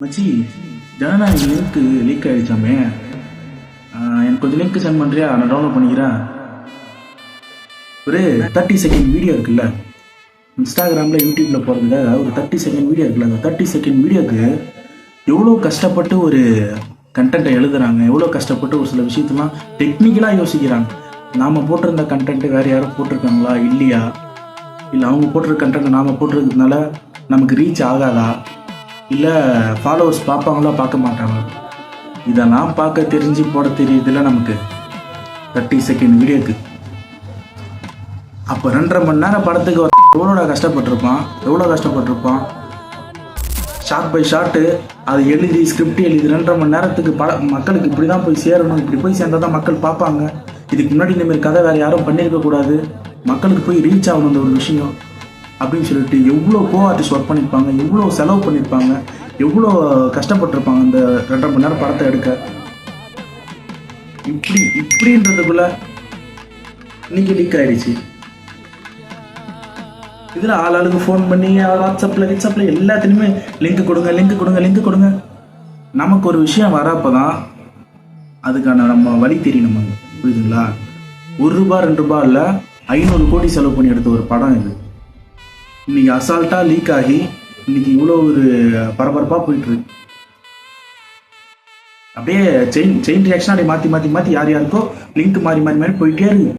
மச்சி, ஜனநாயக link league ஆகிடுச்சாமே. எனக்கு கொஞ்சம் லிங்க் சென்ட் பண்ணுறியா? நான் டவுன்லோட் பண்ணிக்கிறேன். ஒரு 30 செகண்ட் வீடியோ இருக்குல்ல, இன்ஸ்டாகிராமில் யூடியூப்பில் போகிறதுக்காக ஒரு 30 செகண்ட் வீடியோ இருக்குல்ல, அந்த 30 செகண்ட் வீடியோக்கு எவ்வளோ கஷ்டப்பட்டு ஒரு கண்டென்ட்டை எழுதுகிறாங்க, எவ்வளோ கஷ்டப்பட்டு ஒரு சில விஷயத்தெல்லாம் டெக்னிக்கலாக யோசிக்கிறாங்க. நாம் போட்டிருந்த கண்டென்ட்டு வேறு யாரும் போட்டிருக்காங்களா இல்லையா, இல்லை அவங்க போட்டிருக்க கண்டென்ட் நாம் போட்டிருக்கிறதுனால நமக்கு ரீச் ஆகாதா, இல்லை ஃபாலோவர்ஸ் பார்ப்பாங்களா பார்க்க மாட்டாங்க, இதெல்லாம் பார்க்க தெரிஞ்சு போட தெரியுதுல்ல நமக்கு 30 செகண்ட் வீடியோக்கு. அப்போ 2.5 மணி நேரம் படத்துக்கு எவ்வளோடா கஷ்டப்பட்டிருப்பான், எவ்வளோ கஷ்டப்பட்டிருப்பான். ஷார்ட் பை ஷார்ட்டு அதை எழுதி ஸ்கிரிப்ட் எழுதி 2.5 மணி நேரத்துக்கு மக்களுக்கு இப்படி தான் போய் சேரணும், இப்படி போய் சேர்ந்தால் தான் மக்கள் பார்ப்பாங்க, இதுக்கு முன்னாடி இந்தமாரி கதை வேறு யாரும் பண்ணியிருக்கக்கூடாது, மக்களுக்கு போய் ரீச் ஆகணும் இந்த ஒரு விஷயம் அப்படின்னு சொல்லிட்டு எவ்வளோ ஆர்டிஸ்ட் ஒர்க் பண்ணியிருப்பாங்க, எவ்வளோ செலவு பண்ணியிருப்பாங்க, எவ்வளோ கஷ்டப்பட்டிருப்பாங்க இந்த 2.5 மணி நேரம் படத்தை எடுக்க. இப்படின்றதுக்குள்ள இன்னைக்கு லீக் ஆயிடுச்சு. இதில் ஆளுக்கு ஃபோன் பண்ணி வாட்ஸ்அப்பில் எல்லாத்துலேயுமே லிங்க் கொடுங்க. நமக்கு ஒரு விஷயம் வரப்போதான் அதுக்கான நம்ம வழி தெரியும் நமக்கு, புரியுதுங்களா? ₹1 ₹2 இல்லை, 500 கோடி செலவு பண்ணி எடுத்த ஒரு படம் இது. இன்னைக்கு அசால்ட்டாக லீக் ஆகி இன்னைக்கு இவ்வளோ ஒரு பரபரப்பாக போயிட்டுருக்கு. அப்படியே செயின் ரியாக்ஷன் அப்படியே மாற்றி யார் யாருக்கோ லிங்க் மாறி போயிட்டே இருக்கு.